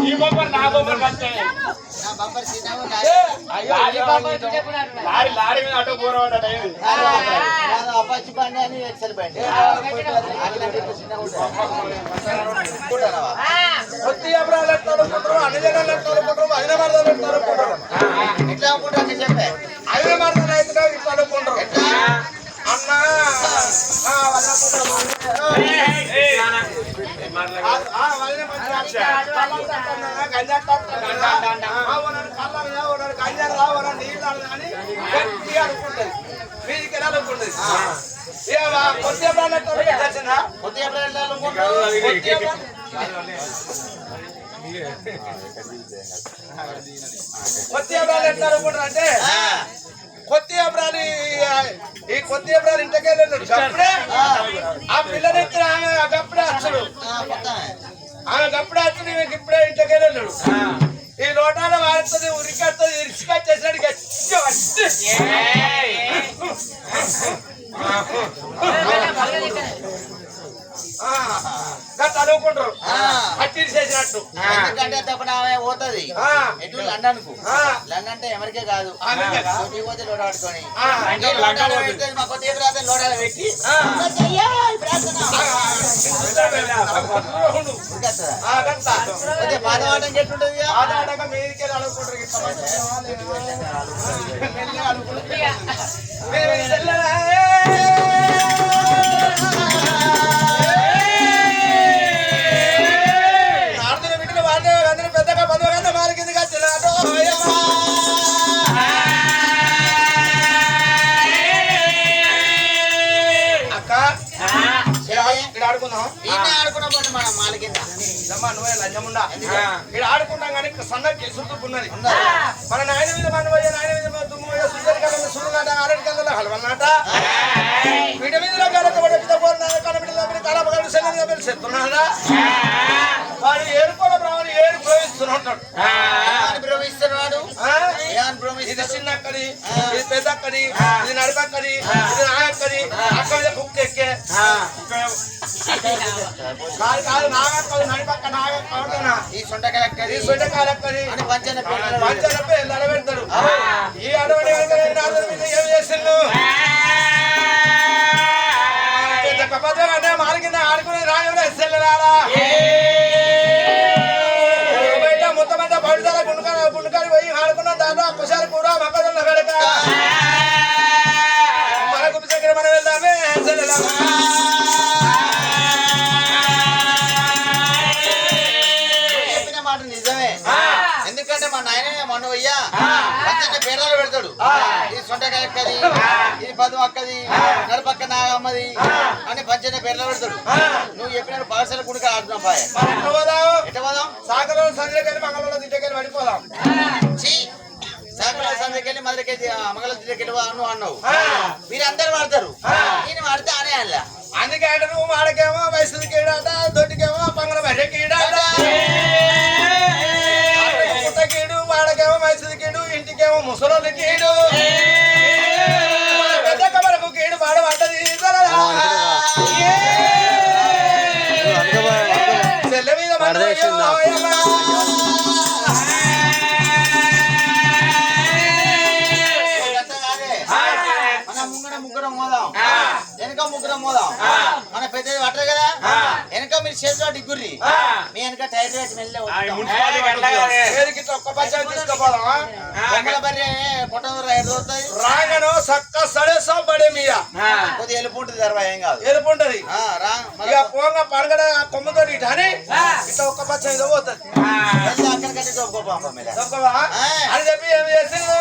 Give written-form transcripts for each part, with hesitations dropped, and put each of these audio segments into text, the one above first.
ఈ బొమ్మలు నా బొమ్మలు వచ్చాయి. లారీ మీద అటు పోరాడు అపాచి బండి అని ఎక్సెల్ బండి కొద్ది అభిప్రాయాలు ఎట్టాడుకుంటారు, అన్ని జనాలు ఎట్టాడుకుంటారు, హైదరాబాద్ ఎట్టాడుకుంటారు. ఎట్లా అనుకుంటారు చెప్పే హైదరాబాద్ అయితే ఇట్లా అనుకుంటారు. అన్న మీదికి అనుకుంటుంది. కొద్ది అభిప్రాయాలు ఎట్లా అనుకుంటారు అంటే కొద్ది అభిప్రాయాలు ఈ కొద్ది అభిప్రాయాలు ఇంటికి వెళ్ళాడు. అప్పుడే ఆ పిల్లని ఆమె అప్పుడే వచ్చాడు, ఆమె అప్పుడే వచ్చాడు, ఈమెకి ఇప్పుడే ఇంటికి వెళ్ళాడు. ఈ లోటాలో వాడుతుంది, ఉరికొస్తుంది, ఇసుక చేసినాడు చదువుకుంటారు అట్టి చేసినట్టు. ఎందుకంటే తప్పన ఆమె పోతుంది ఎటు లండన్ కు. లండన్ అంటే ఎవరికే కాదు, పోతే లోడ పట్టుకొని మా కొద్ది లోడాలు పెట్టి పాదవాటం ఎట్లుంటది, ఆదాటంగా మీదికి అడుగుకుంటారు. పెద్దగా పదవగా మారికిందిగా చిన్నాడు అక్క ఇక్కడ ఆడుకుందాం. ఆడుకున్నప్పుడు మనం మాలికింద నువ్వే లంచముండా ఇక్కడ ఆడుకుంటాం కానీ సన్నకి సుట్టుకున్నది. మన నాయన మీద మన పోయే నాయన మీద తుమ్ము పోయే సుజరికల సురునాట ఆరటికల హల్వన్నాట వీటి మీద చెప్తున్నాడా వాడు ఏడుకోవడం రావాలి ఏడు ప్రోహిస్తున్నాడు. ఇది చిన్న అక్కడి, ఇది పెద్ద అక్కడి, ఇది నడిపక్కడి, ఇది నాయక్కడి, అక్క మీద కుక్క ఎక్కే కాదు కాదు నాగక్కడి నడిపక్క నాగక్క ఈ సొంటకాయ ఎక్కడి పంచన పేర్లు అడబెడతాడు. ఈ అడవడి ఏం చేసిండు అంటే మారికింద ఆడుకుని రాజు ఎస్ఎల్లారా బయట మొత్తం అంతా పడుదల గుండుకాడి పోయి ఆడుకున్నాం. దాంట్లో ఒక్కసారి కూర మక్కజొన్న గడక మన గుప్పి దగ్గర మనం వెళ్దామే చెప్పిన మాట నిజమే. ఎందుకంటే మా నాయన మొన్న పోయ్యా పంచన్న పేర్లలో పెడతాడు. ఇది సొంటకాయ ఎక్కది, ఇది పదు అక్కది, నడపక్క నాగమ్మది అని పంచన్న పేర్లలో పెడతాడు. నువ్వు చెప్పినట్టు పాఠశాల గుడికి ఆడుతున్నాం పాయ. ఎట్ట పోదాం? సాగరం సంధ్యకెళ్ళి మంగళూరు దిట్టకెళ్ళి పడిపోదాం. సాగర సంధ్యకెళ్ళి మధురకెళ్ళి మంగళూరు దిట్టకెళ్ళి నువ్వు అన్నావు. మీరందరూ వాడతారు, నేను వాడితే అనే అలా. అందుకే అంటే నువ్వు వాడకేమో వయసుది కీడాట, దొడ్డికేమో పంగల బర్రె కీడాట, పుట్టకీడు, వాడకేమో వయసుది కీడు, ఇంటికేమో ముసలోళ్ళ కీడు, పెద్ద కబరకు కీడు వాడు పడ్డది. చెల్లె మీద ముగ్గురం మోదాం, వెనక ముగ్గురం మోదాం. మన పెద్దది పట్టదు కదా, వెనక మీరు చేతిలో డిగ్గుర్రి, మీ వెనక టైర్ వేసి మెల్లె రాగను సక్క సడేసా పడే మీద కొద్దిగా ఎలుపు ఉంటుంది తర్వాత ఏం కాదు, ఎలుపు ఉంటది. ఇక పోంగా పడగడ కొమ్మతో అని ఇట్లా ఒక్క పచ్చ మీద పోతుంది. అక్కడికంటే అని చెప్పి ఏం చేసిండు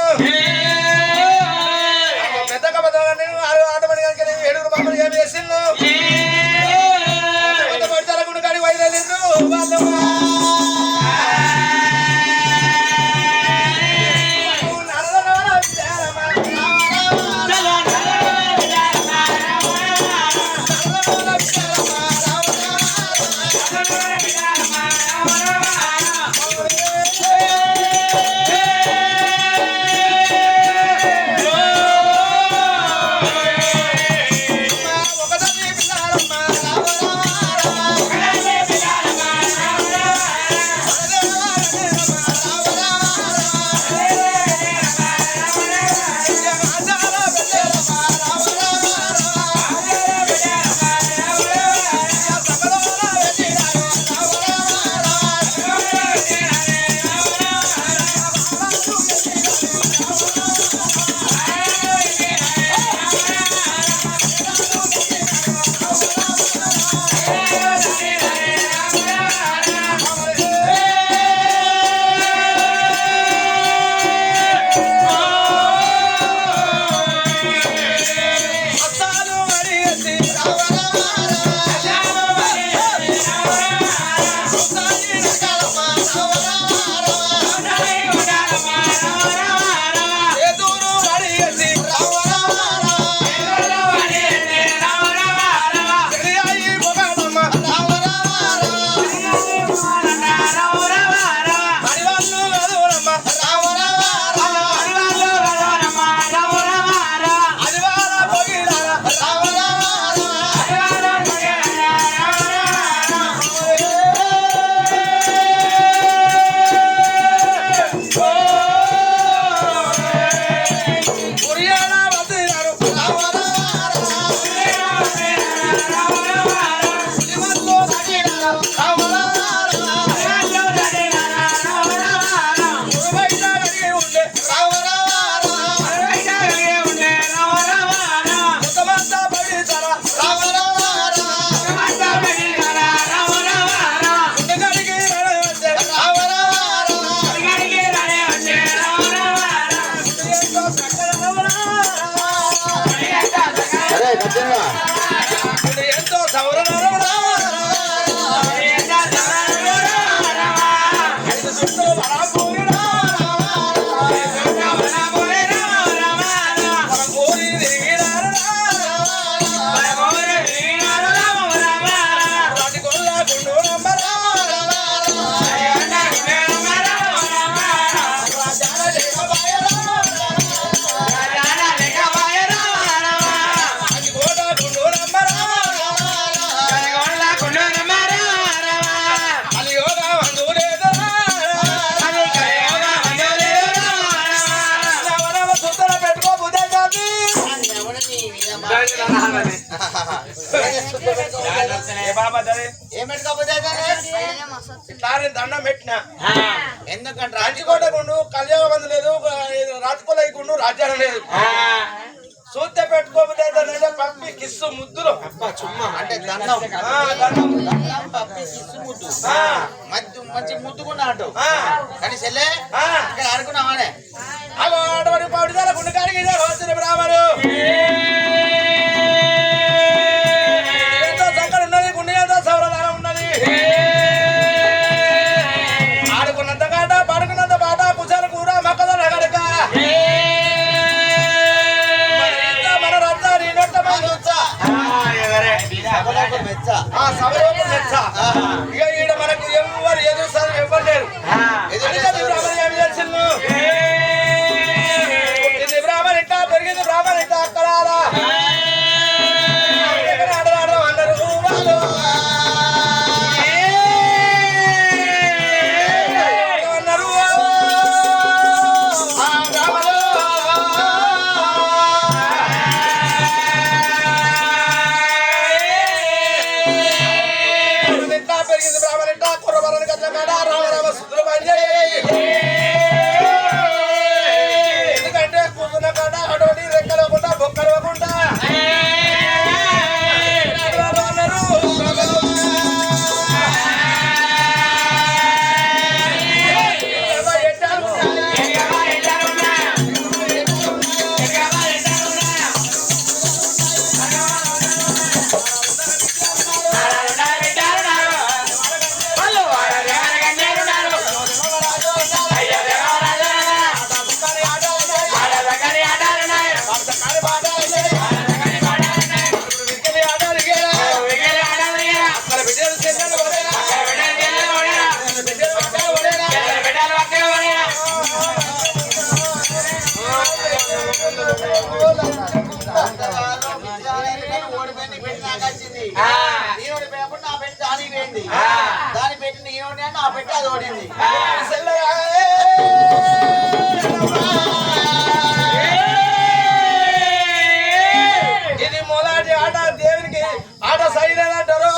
పెద్ద కబద్దాన్ని ఆటపడి కనుక ఏడుగురు బాబులు ఏం చేసిండు పడతార గుడి కాడి వైద్యులు వాళ్ళు ఏ బాబా అదే ఏం పెట్టుకోకపోతే ఇట్లా నేను దండం పెట్టినా ఎందుకంటే రాజకోటకుండు కళ్యాణ లేదు రాజకోలకుండు రాజ్యాలు లేదు సూత్య పెట్టుకోకపోతే పప్పి కిస్సు ముద్దులు అంటే దండం దండం దండం పప్పి కిస్సు ముద్దు మంచి ముద్దుకున్నా అంటూ కానీ చెల్లె ఇక్కడ అనుకున్నావానే అగో ఆడవాడి పౌడిదార గుండెకాడికి వచ్చిన బ్రాహ్మడు ఎంతో చక్కర ఉన్నది గుండె ఎంతో సౌరదానం ఉన్నది ఆడుకున్నంత కాట పడుకున్నంత పాట పుజాలు కూడా మక్కదల గడక మన రచ్చ నీ నొట్ట మెచ్చ సభలోపు మెచ్చ ఇక ఈడ మనకు ఎవరు ఎదురు ఎవ్వరు లేరు బ్రాహ్మణ ఏమి తెలిసింది పుట్టింది బ్రాహ్మణ ఇంట పెరిగింది బ్రాహ్మణ ఇంట అక్కడ ఆడవాడు అన్నారు వాళ్ళు అన్నారు పెరిగింది బ్రాహ్మణ ఇంట కుర్రబరని గట్ల కాడ రామరామ సుద్ర పని ఎందుకంటే కూతున్న కాడ అటువంటి రెక్కలేకుండా బొక్కలేకుండా ఓడిపోయింది పెట్టి నాకు వచ్చింది నీ ఓడిపోయినప్పుడు నా పెట్టి దానికి పోయింది దాని పెట్టి నీ ఓడి అంటే నా పెట్టి అది ఓడింది ఇది మొదటి ఆట దేవునికి ఆట సైలేదంటారు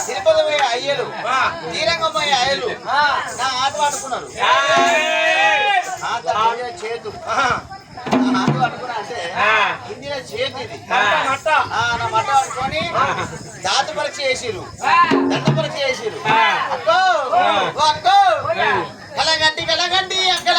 తిరుపతి అయ్యలు తీరంగమ్మ అయ్యలు నా ఆట పట్టుకున్నారు చేతు ఆట పట్టుకున్నా అంటే హిందీలో చేతి ఇది నా మట్ట పట్టుకొని దాత పరీక్ష చేసిరు దండ పరీక్ష చేసిరు అక్కో అక్కో కలగండి కలగండి అక్కడ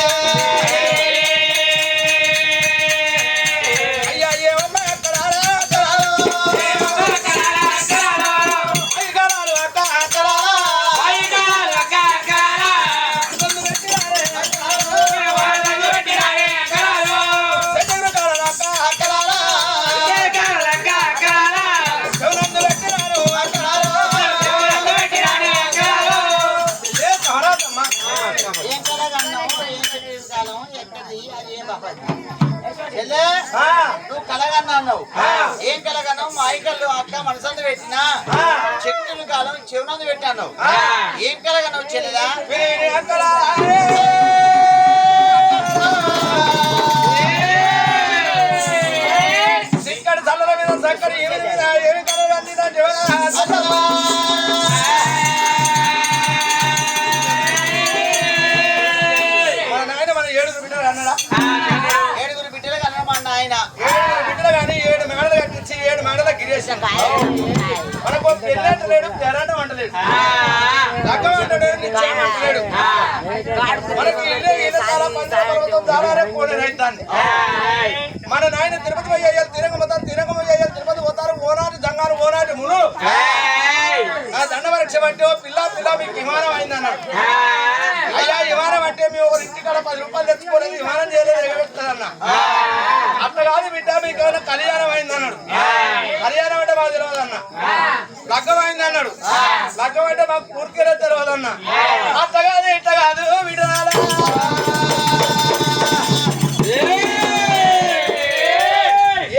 చెల్లె అయ్యా ఏమన్నా ఎక్కడ నువ్వు కలగన్నా అన్నావు ఏం కలగన్నావు మా ఐకల్లు అక్క మనసందు పెట్టినా చెట్టులు కాలం చెవునందు పెట్టి అన్నావు ఏం కలగన్నావు చెల్లెలా సిక్కడి చల్లల మీద సక్కడి ఏమి కలగండి నా మన నాయన మన 7 బిడ్డలు అన్నాడా 7 బిడ్డలు కన్నా మా నాయన 7 బిడ్డలు కానీ 7 మెడలు కట్టించి 7 మెడల గిరేసాను మనకు పెళ్ళంట లేడు తెరాటం అంటలేడు లగ్గం అంటలేడు నిశ్చయం అంటలేడు మనకి చాలా పంచపర్వతం దారారే పోలే రైతాన్ని మన నాయన తిరుపతి పోయాలి తిరంగమతారు తిరుపతి పోతారు ఓనాటి జంగాలు ఓనాటి ములు ఆ దండవరక్ష బట్టి పిల్ల మీకు విమానం అయిందన్నాడు అయ్యా విమానం అంటే మేము ఒక ఇంటికాడ 10 రూపాయలు తెచ్చుకోలేదు విమానం చేయలేదు ఎగబెడతాదన్న అట్లా కాదు బిడ్డ మీకు ఏమైనా కళ్యాణం అయిందన్నాడు కళ్యాణం అంటే మాకు తెలియదన్న లగ్గం అయింది అన్నాడు లగ్గం అంటే మాకు పూర్తిగా తెలియదన్న అట్లా కాదు ఇట్లా కాదు విడాల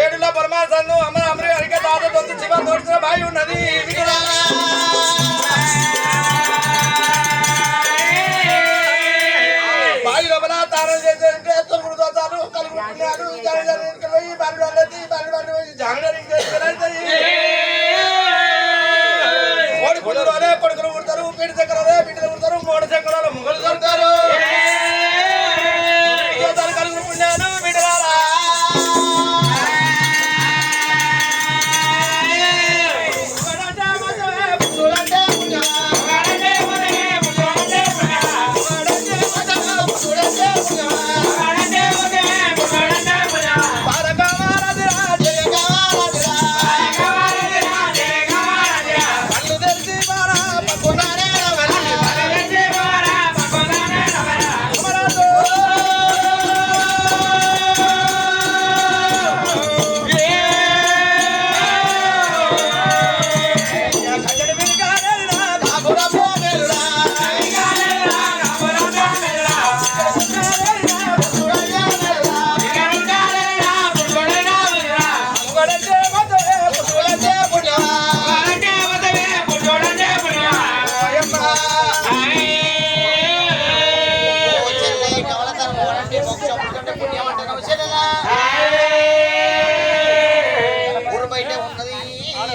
ఏడులో పరమాసందు అమరి అరిక తాత తొందు శివ తోడుతున్న బాయి ఉన్నది బావి లోపల తానం చేసేంటే తొలుగుడు దోతాలు కలుగుడు పుణ్యాలు పోయి బారి కొడుకులు కుడతారు పీడి చక్రాలే బిడ్డలు కుడతారు 3 చక్రాలు ముగ్గులు దొరుకుతారు కలుగుడు పుణ్యాలు బిడ్డలారా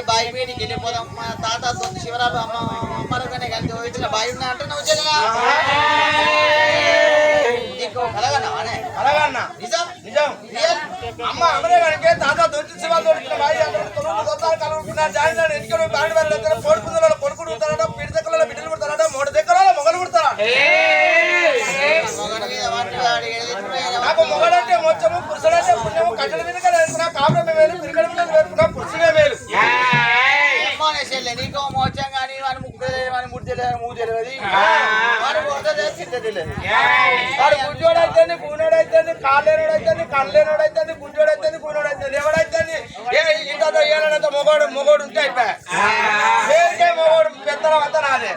బాయి వేడికి వెళ్ళిపోదాం మా తాత తొంది శివరాలు అమ్మ అమ్మరగానే కలిసి వచ్చిన బాయి ఉన్నా అంటే నువ్వు చెల్లెలా నీకు కలగన్నావానే అలాగన్నా నిజం నిజం రియల్ అమ్మ అమరే గారికి తాత దొరికి శివాలు దొరికిన బాయి అక్కడ కలుగుతున్నారు జాయిన్ ఎన్నికలు బాండి వాళ్ళు కోడుకుందులో కొడుకుడు కుడతారట పీడి దగ్గర బిడ్డలు కుడతారట 3 దగ్గర మొగలు కుడతారా నాకు మొగడంటే మోక్షము పురుషుడంటే పుణ్యము కట్టెల మీద వేసుకున్నా కాపురం మేలు పిరికడ మీద వేసుకున్నా పురుషుడే మేలు నీకో మోచం కానీ వాని ముక్కు తెలియదు వాని ముడి తెలియదు మూడు తెలియదు వాడు పోతే చింత తెలియదు వాడు గుడ్డోడైతే కూనోడైతే కాళ్ళేనోడైతే కళ్ళేనోడైతే గుడ్డోడైతే కూనోడైతే ఎవడైతే ఇంతతో ఏళ్ళతో మొగోడు ఉంటే అయిపోయా మొగోడు పెద్దలం అంతా నాదే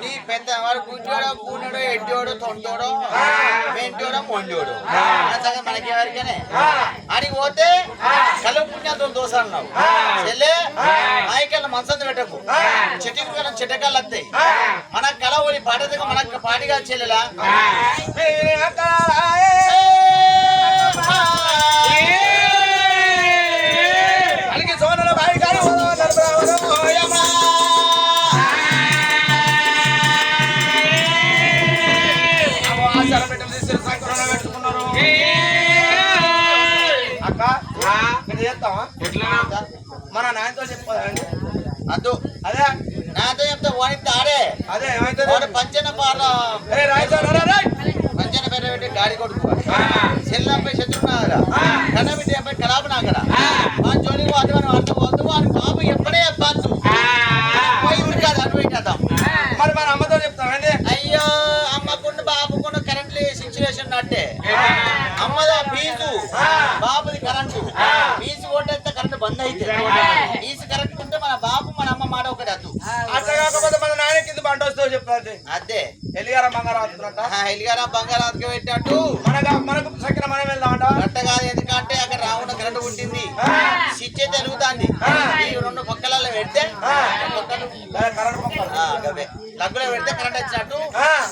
నీ పెద్ద వాడు గుడ్డోడో కూనోడో ఎడ్డోడో తొంటోడో మెంటోడో మొండోడు మనకెవరికనే అని పోతే కలుపు పుణ్యంతో దోసాలన్నావు చెల్లె నాయకల్ని మనసంది పెట్టకు చెట్టకాలు వస్తాయి మన కళ ఓడి పాట మనకు పాటిగా చెల్లెలా అలిగి సోనల బాయి కాదు అక్క చేస్తావా మన నాయనతో చెప్పదండి అద్దు అదే నాతో చెప్తా వాడితే ఆడే అదే ఏమైతే పంచన పాల రాయి పంచన పంచన పేరు పెట్టి గాడి కొడుకు చెల్లపై శత్రునాగర కన్నబిడ్డపై కలాప నాగర మా జోలికి వాటి వద్దు వాడి బాబు ఎప్పుడే చెప్పచ్చు పోయింది కాదు అనుభవించేద్దాం. మరి మన అమ్మతో చెప్తామండి. అయ్యో అమ్మకుండా బాబుకుండా కరెంట్ సిచ్యువేషన్ అంటే అమ్మదా ఫీజు బాబుది కరెంటు ఫీజు ఓటేస్తే కరెంట్ బంద్ అయితే ఫీజు కరెంట్ ఉంటే మన బాబు మన అమ్మ మాట ఒకటి అద్దు. అట్లా కాకపోతే మన నాయన కింద పంట వస్తుందో చెప్తాండి. అదే ఎలిగారం బంగారాతున్నట్ట ఎలిగారా బంగారాతకి పెట్టినట్టు మనకు చక్కెర మనం వెళ్దామంట. కరెక్ట్ కాదు, ఎందుకంటే అక్కడ రావణ కరెంట్ పుట్టింది సిచ్చే జరుగుతుంది. ఈ రెండు పక్కలలో పెడితే లగ్గులో పెడితే కరెంట్ వచ్చినట్టు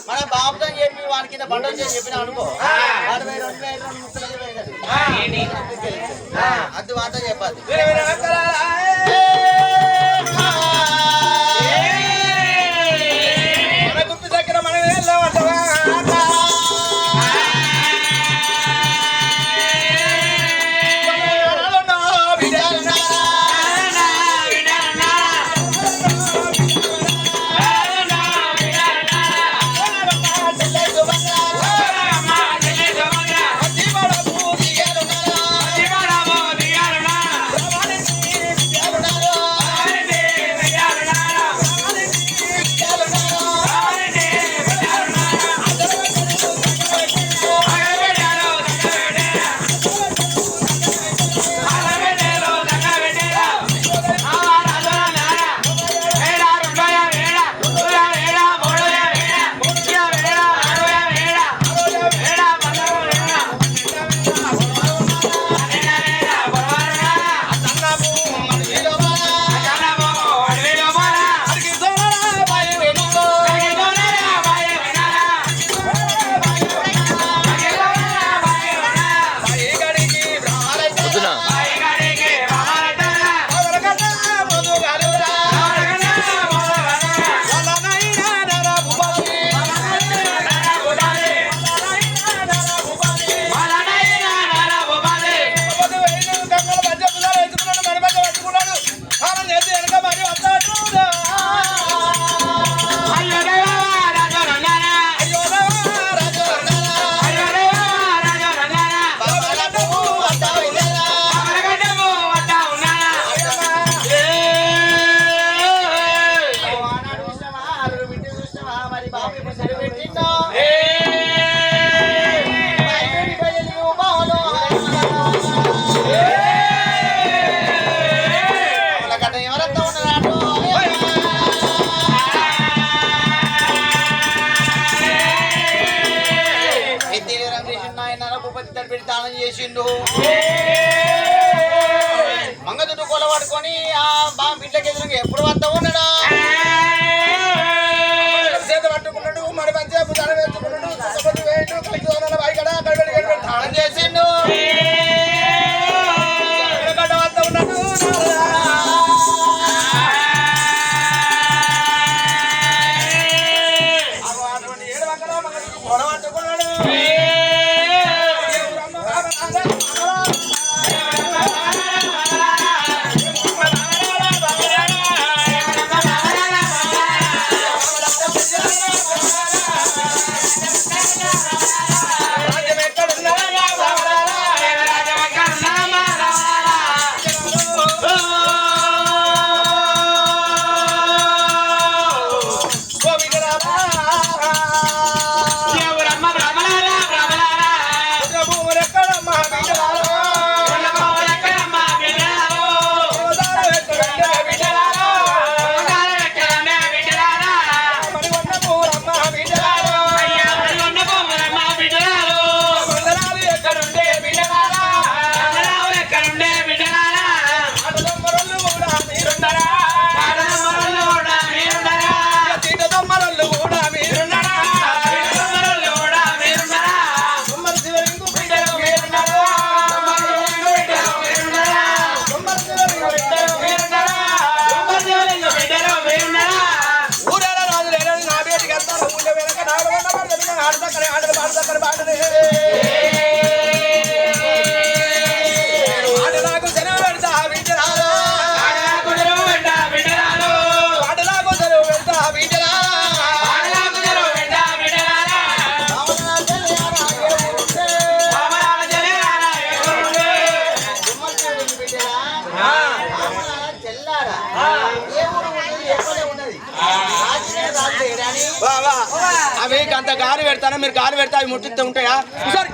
మన బాబుతో చెప్పి వాడి కింద బండ వచ్చి చెప్పిన అనుకో అది మాట చెప్పాలి. మన గుర్తు చక్కెర మనం వెళ్దామంట. చేసిండు మంగదుడు కొల పడుకొని ఆ బా బిడ్డకి ఎదురుగా ఎప్పుడు వస్తా ఉన్నాడా చేత పట్టుకున్నాడు మరి మంచిగా బుధాన వేసుకున్నాడు బయట తాళం చేసిండు వస్తా ఉన్నాడు. అటువంటి 7 వంకల మంగదుడు కొల పట్టుకున్నాడు. వా వా అవి అంత గాలి పెడతాను మీరు గాలి పెడతా అవి ముట్టిస్తూ ఉంటాయా సరే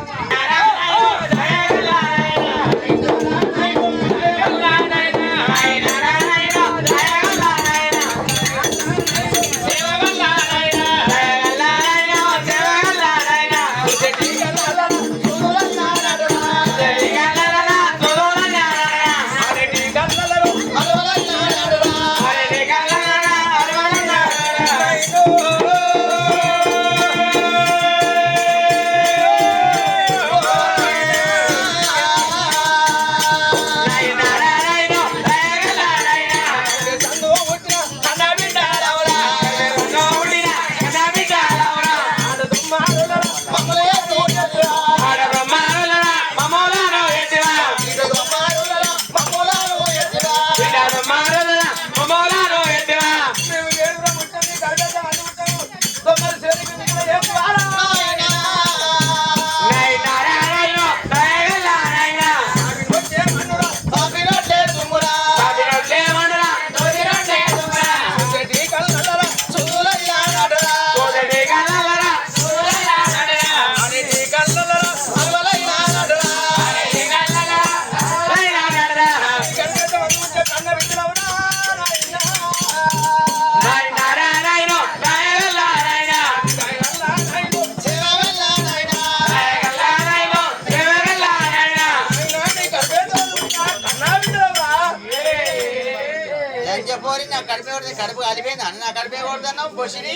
కడుపు కలిపోయింది అన్న నా కడుపే కొడుతున్నావు బొసిని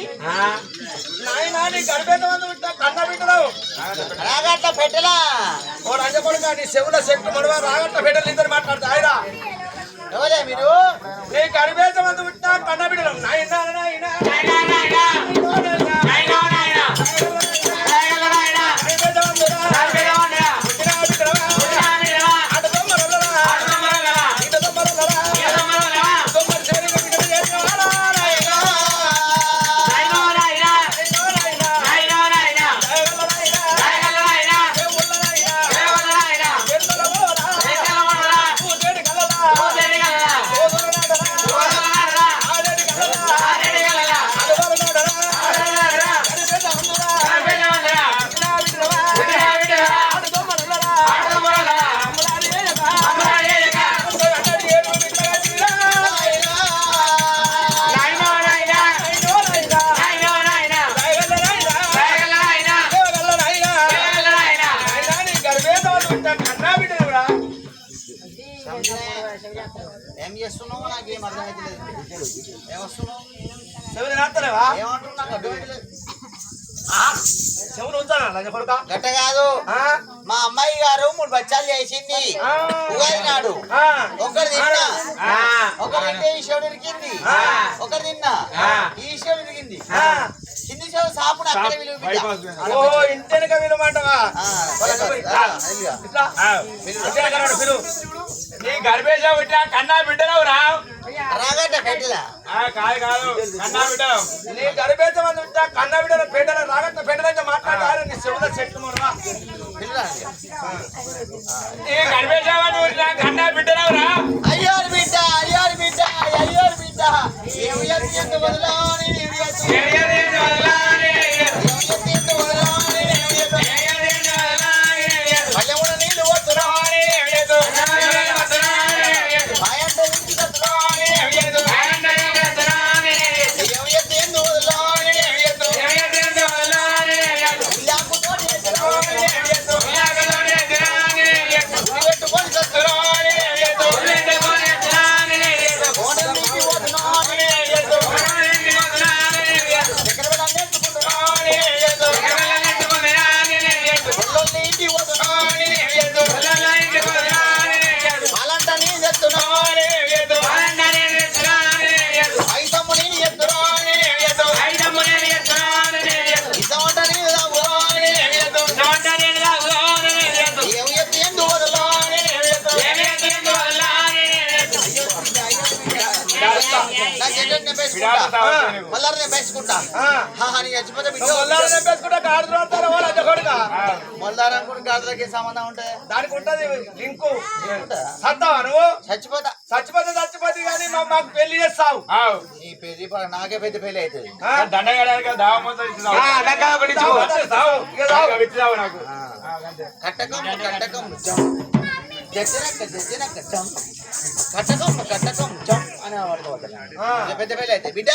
నాయనా నీ గడిపేత మంది ఉంటా కన్న బిడ్డరావు రాగట్ల పెట్టలా ఓ రంజకొడుగా నీ చెవుల చెట్టు మడవ రాగట్ల బిడ్డలు ఇద్దరు మాట్లాడతా ఆయరా ఎవరే మీరు నీ గడిపేత మంది ఉంటా కన్న బిడ్డరావు నాయనా నాయనా ఏం చేస్తున్నావు నాకేం అర్థమైతలేదు ఏమొస్తున్నావు చెవులు నాస్తలేవా ఏమంటున్నావు నాకు అర్థమైతలేదు చెవులు ఉంచాలా లంజకొడుక గట్ట కాదు మా అమ్మాయి గారు 3 బచ్చాలు చేసింది ఉగాది నాడు ఒకరు తిన్నా ఒకరు తింటే ఈ శివుడు ఇరికింది ఒకరు తిన్నా ఈ శివుడు ఇరికింది కింది శివుడు సాపును అక్కడ విలువ ఓ ఇంటెనక విలువమంటవా నీ గర్భేశ బిడ్డ కన్నా బిడ్డరావు రా రాగట్ట పెట్టిలా కాదు కాదు కన్నా బిడ్డరావు నీ గర్భేశ మంది బిడ్డ కన్నా బిడ్డ పెట్టల రాగట్ట పెట్టలంటే మాట్లాడారు నీ చెవుల చెట్టు మొదలా నీ గర్భేశ కన్నా బిడ్డరావు రా అయ్యోరు బిడ్డ అయ్యోరు బిడ్డ అయ్యోరు బిడ్డ ఏమి వదలాని నీళ్ళు వస్తున్నా మళ్ళా నేను వేసుకుంటా నీ చచ్చిపోతే నెప్పేసుకుంటా గాడులు అంటారా వాళ్ళు అద్దెకొడుగా మొల్లారం కూడా గాడులకి సంబంధం ఉంటాయి దానికి ఉంటది లింకు సత్తావా నువ్వు చచ్చిపోతా చచ్చిపోతే కానీ మాకు పెళ్లి చేస్తావు నీ పెళ్లి నాకే పెద్ద పెళ్లి అవుతుంది కట్టకం కట్టకం అని పెద్ద పెళ్లి అయితే బిడ్డ